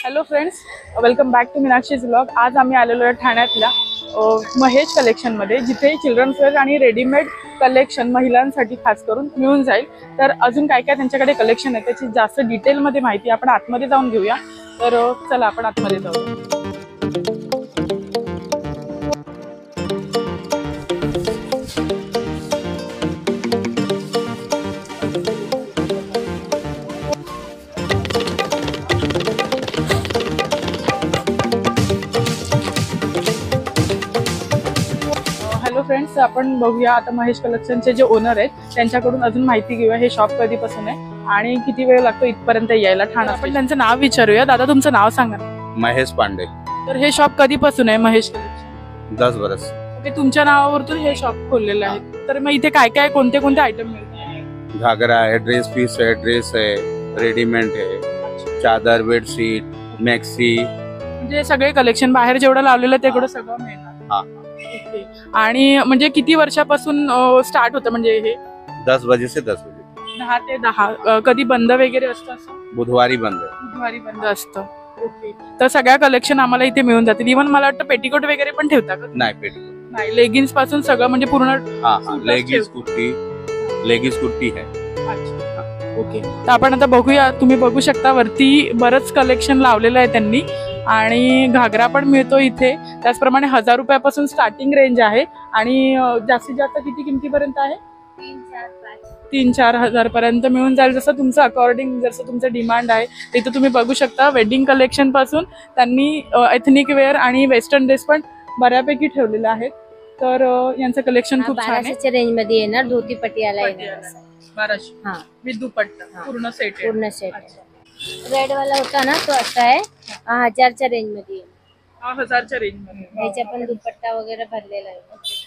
Hello friends, welcome back to Meenakshi's vlog. आज आम्ही आलेलो आहे ठाण्यातल्या महेश कलेक्शनमध्ये, जिथे चिल्ड्रन्स वेअर आणि रेडीमेड कलेक्शन महिलांसाठी खास करून मिळून जाईल। तर अजून काय काय त्यांच्याकडे कलेक्शन आहे त्याची जास्त डिटेलमध्ये माहिती आपण आतमध्ये जाऊन घेऊया। तर चला आपण आतमध्ये जाऊया। हॅलो फ्रेंड्स, आपण बघूया आता महेश कलेक्शनचे जे ओनर आहेत त्यांच्याकडून अजून माहिती घेऊया। हे शॉप कधीपासून आहे आणि किती वेळ लागतो इथपर्यंत यायला ठाणे। आपण त्यांचं नाव विचारूया। दादा, तुमचं नाव सांगा। महेश पांडे। तर हे शॉप कधीपासून आहे महेश कलेक्शन? 10 वर्ष। ओके, तुमच्या नावावरतून हे शॉप खोललेलं आहे। तर मग इथे काय काय कोणते कोणते आयटम मिळतात? घाघरा है, ड्रेस पीस है, ड्रेस है, रेडीमेड है, चादर, बेडशीट, मॅक्सी, म्हणजे सगळे कलेक्शन बाहेर जेवढं लावलेलं तेवढं सगळं मिळणार। हा। ओके, आणि म्हणजे किती वर्षापासून स्टार्ट होतं म्हणजे हे? 10 बजे से 10 बजे। 10 ते 10। कधी बंद वगैरे असतं असं? बुधवारी बंद है। बुधवारी बंद असतं। ओके, तर सगळ्या कलेक्शन आम्हाला इथे मिळून जातील। इव्हन मला वाटतं पेटीकोट वगैरे पण ठेवता का? नाही, पेटीकोट नाही, लेगिन्स पासून सगळं म्हणजे पूर्ण। हा, लेगीज कुर्ती है। अच्छा, ओके। तर आपण आता बघूया। तुम्ही बघू शकता वरती बरंच कलेक्शन लावलेलं आहे त्यांनी, आणि घागरा पण मिळतो इथे। त्याचप्रमाणे 1000 रुपयापासून स्टार्टिंग रेंज आहे, आणि जास्तीत जास्त किती किमतीपर्यंत आहे? 3-4 हजार पर्यंत मिळून जाईल, जसं तुमचं अकॉर्डिंग, जसं तुमचं डिमांड आहे। तिथे तुम्ही बघू शकता वेडिंग कलेक्शन पासून त्यांनी एथनिक वेअर आणि वेस्टर्न ड्रेस पण बऱ्यापैकी ठेवलेले आहेत। तर यांचं कलेक्शन खूप छान आहे। 1200च्या रेंज मध्ये येणार, धोती पटियाला येणार। 1200 हा, विथ दुपट्टा पूर्ण सेट आहे। पूर्ण सेट आहे। रेड वाला होता ना, तो असा आहे 1000च्या रेंज मध्ये येणार। हा, 1000च्या रेंज मध्ये। याच्या पण दुपट्टा वगैरे भरलेला आहे,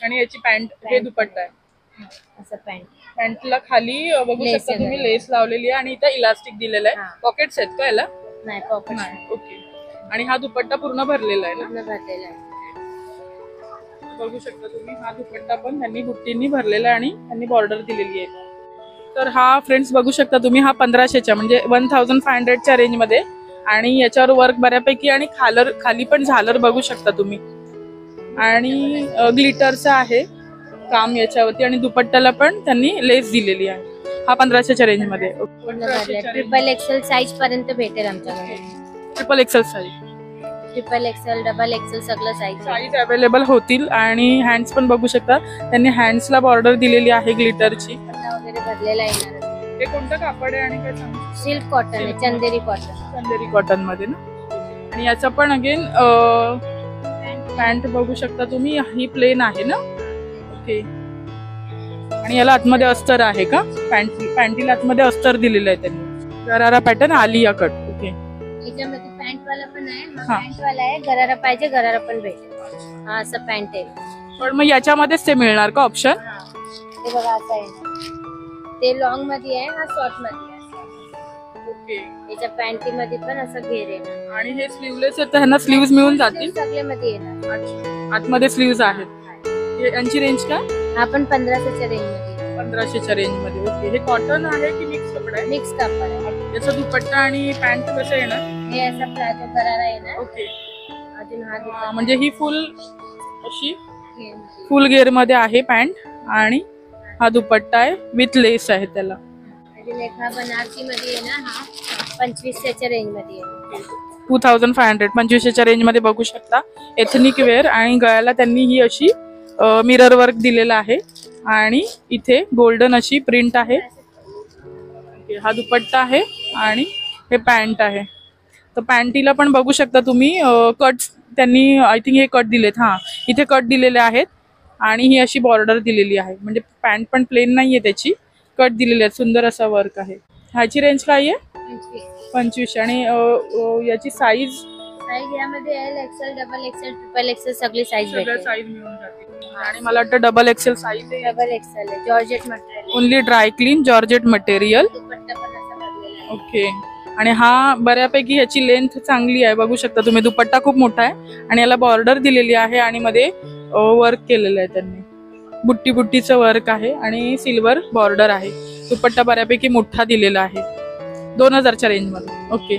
आणि याची पॅन्ट, हे दुपट्टा आहे। असं पॅन्ट। पॅन्टला खाली बघू लेस शकता तुम्ही लेस लावलेली आहे, आणि इथं इलास्टिक दिलेलं आहे। हा। पॉकेट्स आहेत का याला? नाही, पॉकेट नाही। ओके, आणि हा दुपट्टा पूर्ण भरलेला आहे ना? पूर्ण भरलेला आहे। बघू शकता तुम्ही, हा दुपट्टा पण त्यांनी बुट्टींनी भरलेला आहे आणि त्यांनी बॉर्डर दिलेली आहे। तर हा फ्रेंड्स बघू शकता तुम्ही, हा 1500च्या म्हणजे 1500च्या रेंज मध्ये, आणि याच्यावर वर्क बऱ्यापैकी, आणि खाली पण झालर बघू शकता तुम्ही, आणि ग्लिटरचं आहे काम याच्यावरती, आणि दुपट्ट्याला पण त्यांनी लेस दिलेली आहे। हा 1500च्या रेंज मध्ये। पूर्ण भरले। ट्रिपल एक्सेल साईज पर्यंत भेटेल आमच्याकडे। Triple XL size, triple XL, double Excel सगळं साईज अवेलेबल होतील। आणि हँड्स पण बघू शकता, त्यांनी हँड्सला बॉर्डर दिलेली आहे ग्लिटरची। वगैरे भरलेला येणार। हे कोणतं कापड आहे आणि काय सांगू? सिल्क कॉटन आहे, चंदेरी कॉटन। चंदेरी कॉटन मध्ये ना। आणि याचा पण अगेन पॅन्ट बघू शकता तुम्ही, ही प्लेन आहे ना। ओके, आणि याला आतमध्ये अस्तर आहे का? पॅन्टीला आतमध्ये अस्तर दिलेलं आहे त्यांनी। गरारा पॅटर्न, आलिया कट। ओके, याच्यामध्ये पॅन्ट वाला पण आहे, पॅन्ट वाला आहे। गरारा पाहिजे, गरारा पण भेटेल। हा, असं पॅन्ट आहे। पण मग याच्यामध्येच ते मिळणार का ऑप्शन? ते बघा, असं आहे। ते लॉंग मध्ये आहे, हा शॉर्ट मध्ये आहे। ओके, याच्या पॅन्टी मध्ये पण असं घेर आहे। आणि हे स्लीवलेस आहेत, तर ह्यांना स्लीव्ज मिळून जातील? सगळे मध्ये येणार। अच्छा, आतमध्ये स्लीव्ज आहेत। यांची रेंज काय? हा पण 1500च्या रेंज मध्ये। 1500च्या रेंज मध्ये। ओके, हे कॉटन आहे की मिक्स कपडा आहे? मिक्स कापड आहे। याचा दुपट्टा आणि पॅन्ट कसं येणार? हे असा प्लाझो गरारा येणार। ओके, अजून हा दुपट्टा म्हणजे ही फुल अशी फुल गेअर मध्ये आहे पॅन्ट, आणि हा दुपट्टा आहे विथ लेस आहे त्याला। अजून एक हा बनारसी मध्ये येणार, हा 2500च्या रेंज मध्ये येणार। 2500, 2500च्या रेंज मध्ये बघू शकता। एथनिक वेअर, आणि गळ्याला त्यांनी ही अशी मिरर वर्क दिलेला आहे, आणि इथे गोल्डन अशी प्रिंट आहे। हा दुपट्टा आहे, आणि हे पॅन्ट आहे। तर पॅन्टीला पण बघू शकता तुम्ही कट त्यांनी, आय थिंक हे कट दिलेत। हा, इथे कट दिलेले आहेत, आणि ही अशी बॉर्डर दिलेली आहे, म्हणजे पॅन्ट पण प्लेन नाहीये, त्याची कट दिलेले आहेत। सुंदर असा वर्क आहे। ह्याची रेंज काय आहे? 2500, आणि याची साईज यामध्ये L XL, double XL, triple XL सगळी साईज भेटेल। साईज मिळून जातील, आणि मला वाटतं डबल एक्सेल साईज आहे। डबल एक्सेल आहे, georgette material, only dry clean georgette material. Dupatta पण असा भरलेला आहे। ओके, आणि हा बऱ्यापैकी ह्याची लेंथ चांगली आहे, बघू शकता तुम्ही। दुपट्टा खूप मोठा आहे, आणि याला बॉर्डर दिलेली आहे, आणि मध्ये वर्क केलेलं आहे त्यांनी, बुट्टी बुट्टीचं वर्क आहे, आणि सिल्वर बॉर्डर आहे। दुपट्टा बऱ्यापैकी मोठा दिलेला आहे, 2000च्या रेंज मध्ये। ओके,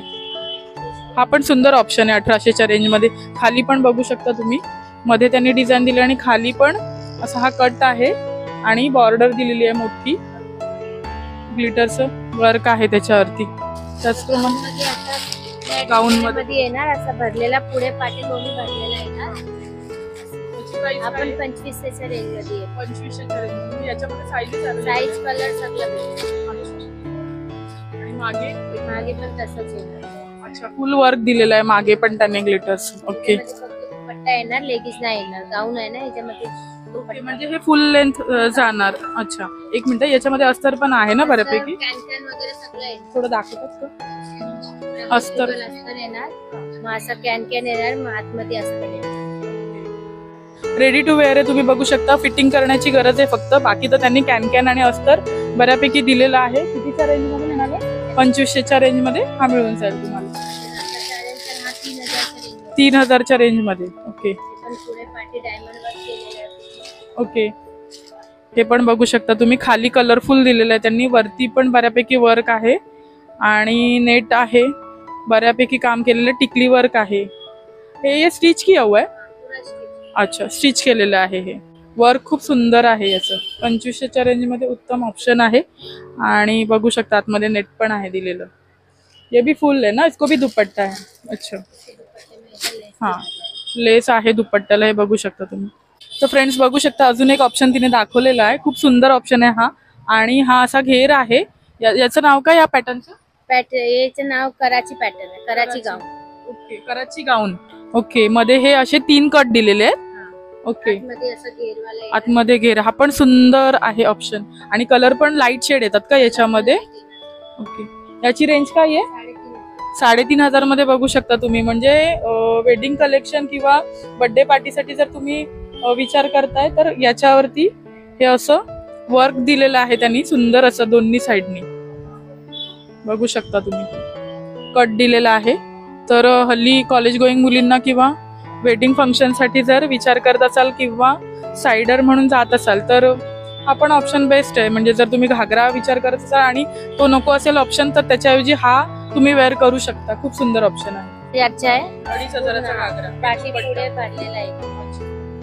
हा पण सुंदर ऑप्शन आहे 1800च्या रेंज मध्ये. खाली पण बघू शकता तुम्ही, मध्ये त्यांनी डिझाईन दिली आणि खाली पण असा हा कट आहे आणि बॉर्डर दिलेली आहे मोठी, ग्लिटरचं वर्क आहे त्याच्यावरती. त्याचप्रमाणे गाऊन मध्ये येणार असा भरलेला, पुढे पाठी दोन्ही भरलेला येणार. आपण 2500च्या रेंज मध्ये 2500च्या रेंज. याच्यामध्ये साईज कलर सगळं. आणि मागे पण तसंच येणार. अच्छा, फुल वर्क दिलेलं आहे मागे पण त्याने ग्लिटर्स. ओके, दुपट्टा येणार, लेगीज नाही येणार, गाऊन आहे ना याच्यामध्ये. म्हणजे हे फुल लेंथ जाणार. अच्छा, एक मिनिट, याच्यामध्ये अस्तर पण आहे ना बऱ्यापैकी, कॅन वगैरे सगळं येणार. थोडं दाखवतात का? अस्तर येणार, मग असं कॅन येणार, मग आतमध्ये अस्तर येणार. रेडी टू वेअर आहे, तुम्ही बघू शकता. फिटिंग करण्याची गरज आहे फक्त, बाकी तर त्यांनी कॅन आणि अस्तर बऱ्यापैकी दिलेलं आहे. कितीच्या रेंज मध्ये म्हणाले? 2500च्या रेंज मध्ये हा मिळून जाईल तुम्हाला. 3000च्या रेंज मध्ये. ओके ओके, हे पण बघू शकता तुम्ही. खाली कलरफुल दिलेलं आहे त्यांनी, वरती पण बऱ्यापैकी वर्क आहे आणि नेट आहे, बऱ्यापैकी काम केलेलं, टिकली वर्क आहे. हे स्टिच किया हुआ है? अच्छा, स्टिच केलेलं आहे. हे वर्क खूप सुंदर आहे याचं. 2500च्या रेंज मध्ये उत्तम ऑप्शन आहे. आणि बघू शकता आतमध्ये नेट पण आहे दिलेलं. ये भी फुल है ना, इसको भी दुपट्टा है. अच्छा, हा, लेस आहे दुपट्ट्याला, हे बघू शकता तुम्ही. तर फ्रेंड्स बघू शकता अजून एक ऑप्शन तिने दाखवलेला आहे, खूप सुंदर ऑप्शन आहे हा. आणि हा असा घेर आहे. याचं नाव काय या पॅटर्नचं? याचं नाव कराची पॅटर्न आहे, कराची गाऊन. ओके, कराची गाऊन. ओके, मध्ये हे असे 3 कट दिलेले आहेत. ओके, आतमध्ये घेर. हा पण सुंदर आहे ऑप्शन आणि कलर पण लाईट शेड येतात का याच्यामध्ये? ओके, याची रेंज काय आहे? 3500 मध्ये बघू शकता तुम्ही. म्हणजे वेडिंग कलेक्शन किंवा बर्थडे पार्टीसाठी जर तुम्ही विचार करताय तर याच्यावरती हे असं वर्क दिलेलं आहे त्यांनी, सुंदर असं दोन्ही साईडनी बघू शकता तुम्ही. कट दिलेला आहे. तर हल्ली कॉलेज गोईंग मुलींना किंवा वेडिंग फंक्शन साठी जर विचार करत असाल किंवा सायडर म्हणून जात असाल तर हा पण ऑप्शन बेस्ट आहे. म्हणजे जर तुम्ही घागरा विचार करत असाल आणि तो नको असेल ऑप्शन, तर त्याच्याऐवजी हा तुम्ही वेअर करू शकता. खूप सुंदर ऑप्शन आहे. 2500चा घागरा, पाठी पुढे भरलेला आहे,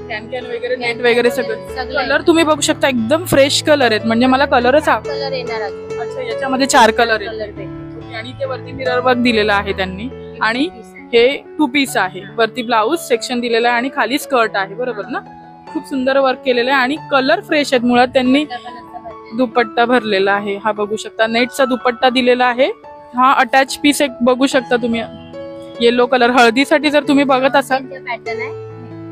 कॅन वगैरे, नेट वगैरे सगळं. कलर तुम्ही बघू शकता, एकदम फ्रेश कलर आहेत. म्हणजे मला कलरच कलर येणार. अच्छा, याच्यामध्ये 4 कलर आहेत आणि ते वरती मिरर वर्क दिलेलं आहे त्यांनी. आणि हे 2 पीस आहे. वरती ब्लाऊज सेक्शन दिलेला आहे आणि खाली स्कर्ट आहे, बरोबर ना? खूप सुंदर वर्क केलेलं आहे आणि कलर फ्रेश आहेत. मुळात त्यांनी दुपट्टा भरलेला आहे, हा बघू शकता. नेटचा दुपट्टा दिलेला आहे. हा अटॅच पीस एक बघू शकता तुम्ही, येलो कलर. हळदीसाठी जर तुम्ही बघत असाल, पॅटर्न आहे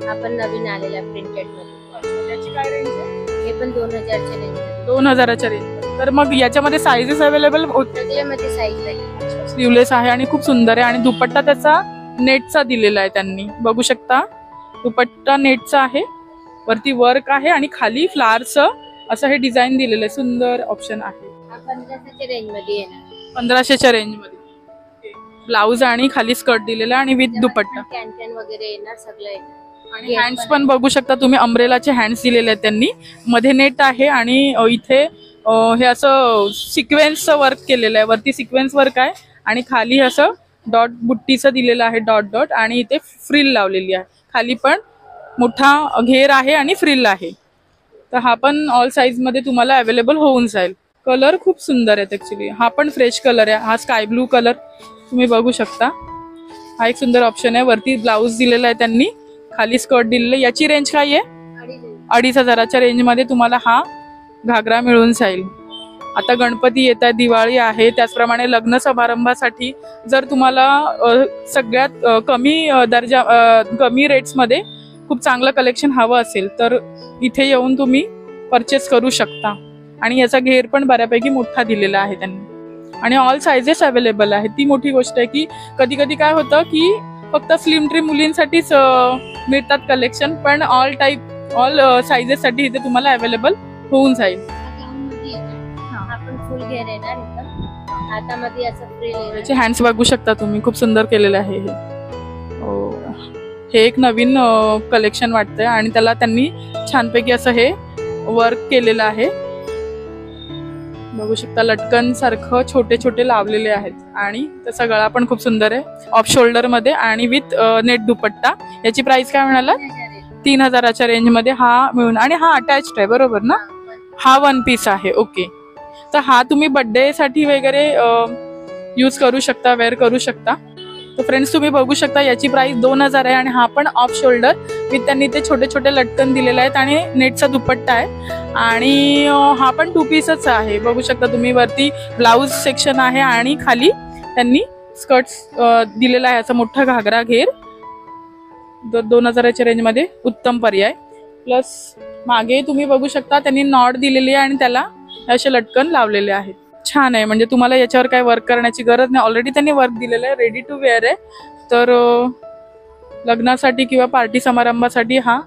आपण नवीन आलेला प्रिंटेड मध्ये. त्याची काय रेंज आहे? हे पण 2000च्या रेंज. 2000च्या रेंज. तर मग याच्यामध्ये साईजेस अवेलेबल होते? त्याच्यामध्ये साईज आहे, स्लीवलेस आहे आणि खूप सुंदर आहे. आणि दुपट्टा त्याचा नेटचा दिलेला आहे त्यांनी, बघू शकता. दुपट्टा नेटचा आहे, वरती वर्क आहे आणि खाली फ्लावरचं असं हे डिझाईन दिलेलं आहे. सुंदर ऑप्शन आहे. 1500च्या रेंज मध्ये येणार. 1500च्या रेंज मध्ये. ब्लाऊज आणि खाली स्कर्ट दिलेला आणि विथ दुपट्टा. कॅन वगैरे येणार, सगळं येणार. आणि हँड्स पण बघू शकता तुम्ही, अम्ब्रेलाचे हँड्स दिलेले आहेत त्यांनी. मध्ये नेट आहे आणि इथे हे असं सिक्वेन्सचं वर्क केलेलं आहे. वरती सिक्वेन्स वर्क आहे आणि खाली असं डॉट बुट्टीचं दिलेलं आहे, डॉट डॉट. आणि इथे फ्रिल लावलेली आहे. खाली पण मोठा घेर आहे आणि फ्रिल आहे. तर हा पण ऑल साईज मध्ये तुम्हाला अवेलेबल होऊन जाईल. कलर खूप सुंदर आहेत ऍक्च्युली. हा पण फ्रेश कलर आहे, हा स्काय ब्लू कलर तुम्ही बघू शकता. हा एक सुंदर ऑप्शन आहे. वरती ब्लाऊज दिलेला आहे त्यांनी, खाली स्कर्ट दिलेलं. याची रेंज काय आहे? 2500च्या रेंज मध्ये तुम्हाला हा घागरा मिळून जाईल. आता गणपती येत आहे, दिवाळी आहे, त्याचप्रमाणे लग्न समारंभासाठी जर तुम्हाला सगळ्यात कमी रेट्स मध्ये खूप चांगलं कलेक्शन हवं असेल तर इथे येऊन तुम्ही परचेस करू शकता. आणि याचा घेर पण बऱ्यापैकी मोठा दिलेला आहे त्यांनी आणि ऑल साइजेस अवेलेबल आहे. ती मोठी गोष्ट आहे की कधी कधी काय होतं की फक्त स्लिम ट्रिम मुलींसाठीच मिळतात कलेक्शन, पण ऑल साइजेस साठी इथे तुम्हाला अवेलेबल होऊन जाईल. याचे हँड्स बघू शकता तुम्ही, खूप सुंदर केलेलं आहे हे एक नवीन कलेक्शन वाटतंय आणि त्याला त्यांनी छानपैकी असं हे वर्क केलेलं आहे. बघू शकता लटकन सारखं छोटे छोटे लावलेले आहेत आणि त्याचा गळा पण खूप सुंदर आहे, ऑफ शोल्डर मध्ये आणि विथ नेट दुपट्टा. याची प्राइस काय म्हणाला? 3000च्या रेंज मध्ये हा मिळून, आणि हा अटॅच्ड आहे बरोबर ना? हा वन पीस आहे. ओके, तर हा तुम्ही बर्थडे साठी वगैरे यूज करू शकता, वेअर करू शकता. तर फ्रेंड्स तुम्ही बघू शकता याची प्राइस 2000 आहे आणि हा पण ऑफ शोल्डर विथ त्यांनी ते छोटे छोटे लटकन दिलेले आहेत आणि नेटचा दुपट्टा आहे आणि हा पण 2 पीसच आहे. बघू शकता तुम्ही, वरती ब्लाउज सेक्शन आहे आणि खाली त्यांनी स्कर्ट्स दिलेला आहे, असा मोठा घागरा घेर. 2000च्या रेंज मध्ये उत्तम पर्याय. प्लस मागे तुम्ही बघू शकता त्यांनी नॉट दिलेली आहे आणि त्याला असे लटकन लावलेले आहेत. छान आहे, म्हणजे तुम्हाला याच्यावर काय वर्क करण्याची गरज नाही, ऑलरेडी त्यांनी वर्क दिलेलं आहे, रेडी टू वेअर आहे. तर लग्नासाठी किंवा पार्टी समारंभासाठी हा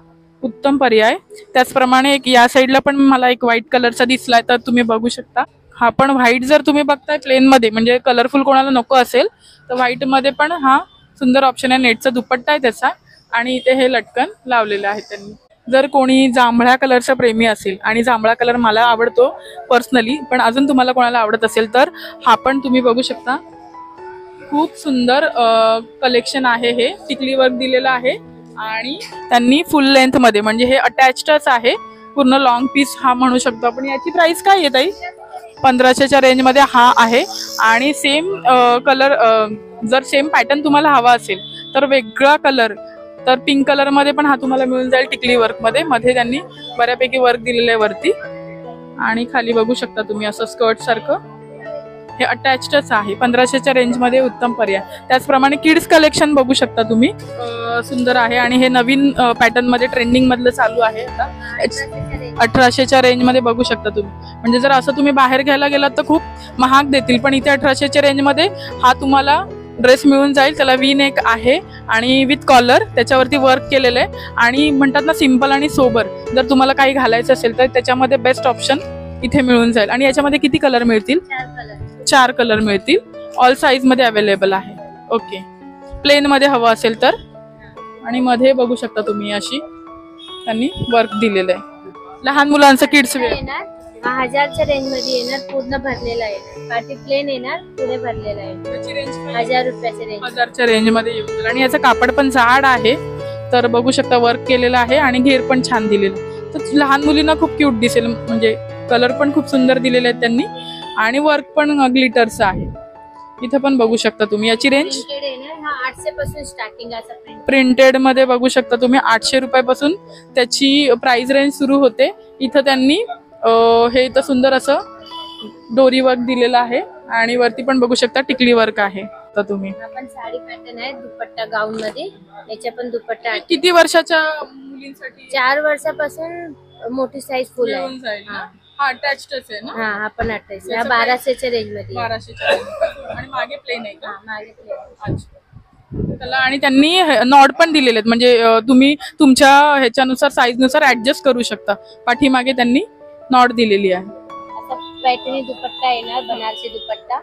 उत्तम पर्याय. त्याचप्रमाणे एक या साईडला पण मला एक व्हाईट कलरचा दिसलाय, तर तुम्ही बघू शकता. हा पण व्हाईट जर तुम्ही बघताय प्लेन मध्ये, म्हणजे कलरफुल कोणाला नको असेल तर व्हाईट मध्ये पण हा सुंदर ऑप्शन आहे. नेटचा दुपट्टा आहे त्याचा आणि इथे हे लटकन लावलेले आहे त्यांनी. जर कोणी जांभळ्या कलरचा प्रेमी असेल, आणि जांभळा कलर मला आवडतो पर्सनली, पण अजून तुम्हाला कोणाला आवडत असेल तर हा पण तुम्ही बघू शकता. खूप सुंदर कलेक्शन आहे. हे टिकली वर्क दिलेलं आहे आणि त्यांनी फुल लेंथ मध्ये, म्हणजे हे अटॅच्डच आहे, पूर्ण लॉंग पीस हा म्हणू शकतो आपण. याची प्राइस काय आहे ताई? 1500च्या रेंज मध्ये हा आहे आणि सेम कलर, जर सेम पॅटर्न तुम्हाला हवा असेल तर वेगळा कलर, तर पिंक कलर मध्ये पण हा तुम्हाला मिळून जाईल टिकली वर्क मध्ये. मध्ये त्यांनी बऱ्यापैकी वर्क दिलेलं आहे वरती आणि खाली बघू शकता तुम्ही असं स्कर्ट सारखं. हे अटॅच्डच आहे. 1500च्या रेंज मध्ये उत्तम पर्याय. त्याचप्रमाणे किड्स कलेक्शन बघू शकता तुम्ही, सुंदर आहे आणि हे नवीन पॅटर्न मध्ये ट्रेंडिंग मधलं चालू आहे आता. 1800च्या रेंज मध्ये बघू शकता तुम्ही. म्हणजे जर असं तुम्ही बाहेर घ्यायला गेलात तर खूप महाग देतील, पण इथे 1800च्या रेंज मध्ये हा तुम्हाला ड्रेस मिळून जाईल. त्याला वी नेक आहे आणि विथ कॉलर, त्याच्यावरती वर्क केलेलं आहे आणि म्हणतात ना सिंपल आणि सोबर. जर तुम्हाला काही घालायचं असेल तर त्याच्यामध्ये बेस्ट ऑप्शन इथे मिळून जाईल. आणि याच्यामध्ये किती कलर मिळतील? 4 कलर मिळतील. ऑल साईज मध्ये अवेलेबल आहे. ओके, प्लेन मध्ये हवं असेल तर. आणि मध्ये बघू शकता तुम्ही अशी त्यांनी वर्क दिलेलं आहे. लहान मुलांचं किड्स वेअर 1000च्या रेंज मध्ये येणार, पूर्ण भरलेला आहे. पाठी प्लेन येणार, पुढे भरलेला आहे. 1000 रुपयाच्या रेंज, 1000च्या रेंज मध्ये येईल. आणि याचं कापड पण जाड आहे, तर बघू शकता वर्क केलेलं आहे आणि घेर पण छान दिलेलं. तर लहान मुलींना खूप क्यूट दिसेल, म्हणजे कलर पण खूप सुंदर दिलेले आहेत त्यांनी आणि वर्क पण ग्लिटरचं आहे. इथे पण बघू शकता तुम्ही. याची रेंज 800 पासून स्टार्टिंग आहे. प्रिंटेड मध्ये बघू शकता तुम्ही 800 रुपयापासून त्याची प्राइस रेंज सुरू होते. इथं त्यांनी हे इथं सुंदर असं डोरी वर्क दिलेलं आहे आणि वरती पण बघू शकता टिकली वर्क आहे. तर तुम्ही आपण साडी पॅटर्न आहे, दुपट्टा गाऊन मध्ये, याच्या पण दुपट्टा आहे. किती वर्षाच्या मुलींसाठी? 4 वर्षापासून मोठी साईज फुल आहे. हा अटॅच्डच आहे ना? हा, हा पण अटॅच आहे. 1200च्या रेंज मध्ये. 1200च्या आणि मागे प्लेन आहे का? मागे प्लेन. अच्छा, त्याला आणि त्यांनी नॉड पण दिलेले आहेत, म्हणजे तुम्ही तुमच्या ह्याच्यानुसार साईज नुसार ऍडजस्ट करू शकता. पाठीमागे त्यांनी नॉड दिलेली आहे. आता पैठणी दुपट्टा येणार, बनारसी दुपट्टा.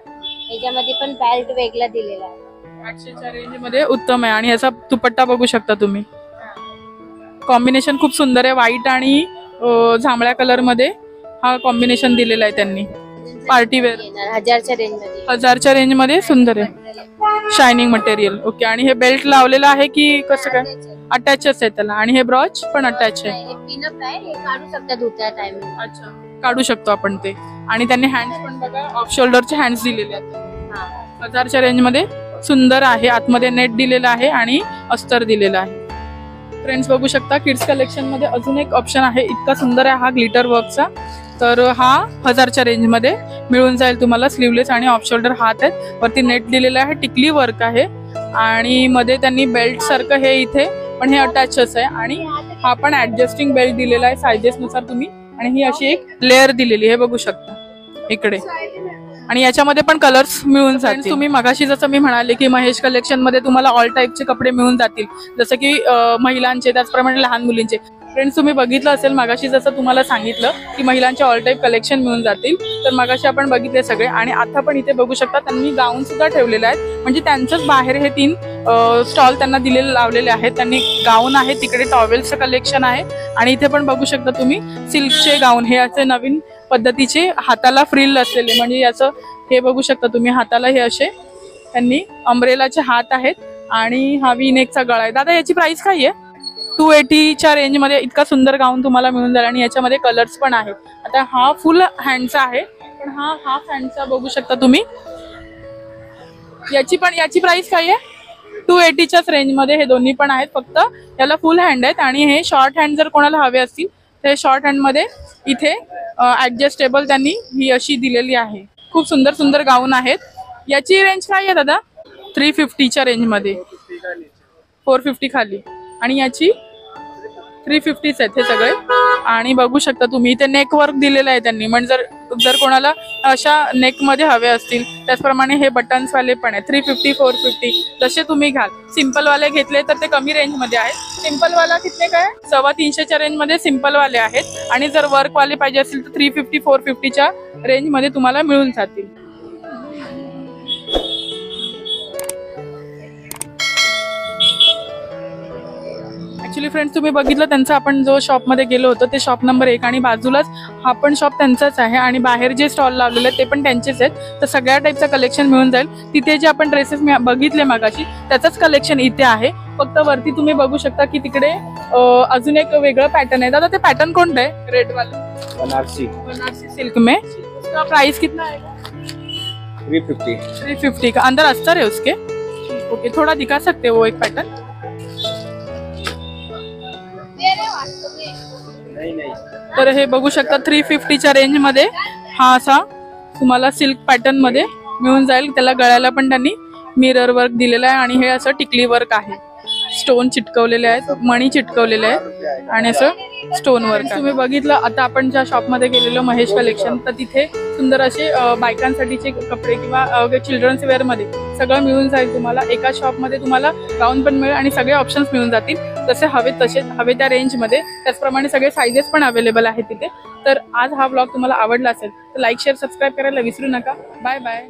याच्यामध्ये पण बेल्ट वेगळा दिलेला आहे. 800च्या रेंज मध्ये उत्तम आहे. आणि याचा दुपट्टा बघू शकता तुम्ही. कॉम्बिनेशन खूप सुंदर आहे, व्हाईट आणि जांभळ्या कलर मध्ये हा कॉम्बिनेशन दिलेला आहे त्यांनी. पार्टी वेअर 1000च्या रेंज मध्ये. 1000च्या रेंज मध्ये सुंदर आहे, शायनिंग मटेरियल. ओके, आणि हे बेल्ट लावलेलं आहे की कसं काय? अटॅचच आहे त्याला. आणि हे ब्रॉच पण अटॅच आहे. पिनअप आहे, हे काढू शकता दुसऱ्या टाइमिंग. अच्छा, काढू शकतो आपण ते. आणि त्यांनी हँड्स पण बघा, ऑफ शोल्डरचे हँड्स दिलेले आहेत. 1000च्या रेंज मध्ये सुंदर आहे. आतमध्ये नेट दिलेला आहे आणि अस्तर दिलेला आहे. फ्रेंड्स बघू शकता किड्स कलेक्शन मध्ये अजून एक ऑप्शन आहे. इतका सुंदर आहे हा ग्लिटर वर्कचा. तर हा 1000च्या रेंज मध्ये मिळून जाईल तुम्हाला. स्लीवलेस आणि ऑफ शोल्डर हात आहेत, वरती नेट दिलेला आहे, टिकली वर्क आहे आणि मध्ये त्यांनी बेल्ट सारखं हे इथे पण हे अटॅचच आहे. आणि हा पण ऍडजस्टिंग बेल्ट दिलेला आहे सायझेस नुसार तुम्ही. आणि ही अशी एक लेअर दिलेली हे बघू शकता इकडे. आणि याच्यामध्ये पण कलर्स मिळून जातील. तुम्ही मगाशी जसं मी म्हणाले की महेश कलेक्शन मध्ये तुम्हाला ऑल टाईपचे कपडे मिळून जातील, जसं की महिलांचे, त्याचप्रमाणे लहान मुलींचे. फ्रेंड्स तुम्ही बघितलं असेल मगाशी जसं तुम्हाला सांगितलं की महिलांचे ऑल टाईप कलेक्शन मिळून जातील. तर मगाशी आपण बघितले सगळे. आणि आता पण इथे बघू शकता त्यांनी गाऊन सुद्धा ठेवलेले आहेत, म्हणजे त्यांचंच बाहेर हे 3 स्टॉल त्यांना दिलेले लावलेले आहेत. त्यांनी गाऊन आहे, तिकडे टॉवेल्सचं कलेक्शन आहे आणि इथे पण बघू शकता तुम्ही सिल्कचे गाऊन. हे असे नवीन पद्धतीचे हाताला फ्रिल असलेले, म्हणजे याचं हे बघू शकता तुम्ही, हाताला हे असे त्यांनी अम्ब्रेलाचे हात आहेत आणि हा वी नेकचा गळा आहे. दादा याची प्राइस काय आहे? 280च्या रेंजमध्ये इतका सुंदर गाऊन तुम्हाला मिळून जाईल आणि याच्यामध्ये कलर्स पण आहेत. आता हा फुल हँडचा आहे, पण हा हाफ हँडचा बघू शकता तुम्ही. याची प्राइस काय आहे? 280च्याच रेंजमध्ये हे दोन्ही पण आहेत. फक्त याला फुल हँड आहेत आणि हे शॉर्ट हँड जर कोणाला हवे असतील तर शॉर्ट हँड मध्ये इथे ऍडजस्टेबल त्यांनी ही अशी दिलेली आहे. खूप सुंदर सुंदर गाऊन आहेत. याची रेंज काय आहे दादा? 350च्या रेंजमध्ये, 450 खाली, आणि याची 350च आहेत हे सगळे. आणि बघू शकता तुम्ही इथे नेक वर्क दिलेलं आहे त्यांनी, म्हणजे जर कोणाला अशा नेक मध्ये हवे असतील त्याचप्रमाणे हे बटन्स वाले पण आहेत. 350, 450 जसे तुम्ही घ्याल. सिंपल वाले घेतले तर ते कमी रेंज मध्ये आहेत. सिंपल वाला कितने काय? 350च्या रेंज मध्ये सिंपल वाले आहेत, आणि जर वर्क वाले पाहिजे असतील तर 350, 450च्या रेंज मध्ये तुम्हाला मिळून जातील. ऍक्च्युली फ्रेंड्स, तुम्ही बघितलं त्यांचं, आपण जो शॉपमध्ये गेलो होतो ते शॉप नंबर 1 आणि बाजूलाच हा पण शॉप त्यांचाच आहे आणि बाहेर जे स्टॉल लावलेले आहेत ते पण त्यांचेच आहेत. तर सगळ्या टाईपचं कलेक्शन मिळून जाईल. तिथे जे आपण ड्रेसेस बघितले मागाशी त्याचंच कलेक्शन इथे आहे. फक्त वरती तुम्ही बघू शकता की तिकडे अजून एक वेगळं पॅटर्न आहे. दादा ते पॅटर्न कोणतं आहे? रेड वाला बनारसी सिल्क में. उसका प्राइस कितना है? 350 का. अंदर अस्तर है उसके? ओके, थोड़ा दिखा सकते हो वो एक पैटर्न? तर हे बघू शकता 350च्या रेंज मध्ये हा असा तुम्हाला सिल्क पॅटर्न मध्ये मिळून जाईल. त्याला गळ्याला पण त्यांनी मिरर वर्क दिलेला आहे आणि हे असं टिकली वर्क आहे. स्टोन चिटकवलेले आहेत, मणी चिटकवलेले आहेत आणि असं स्टोन वर्क. तुम्ही बघितलं आता आपण ज्या शॉपमध्ये गेलेलो महेश कलेक्शन, तर तिथे सुंदर असे बायकांसाठीचे कपडे किंवा चिल्ड्रन्स वेअर मध्ये सगळं मिळून जाईल तुम्हाला. एका शॉपमध्ये तुम्हाला गाऊन पण मिळेल आणि सगळे ऑप्शन्स मिळून जातील. जसे हवे तसे हवे त्या रेंजमध्ये. त्याचप्रमाणे सगळे सायझेस पण अवेलेबल आहेत तिथे. तर आज हा ब्लॉग तुम्हाला आवडला असेल तर लाईक, शेअर, सबस्क्राईब करायला विसरू नका. Bye bye.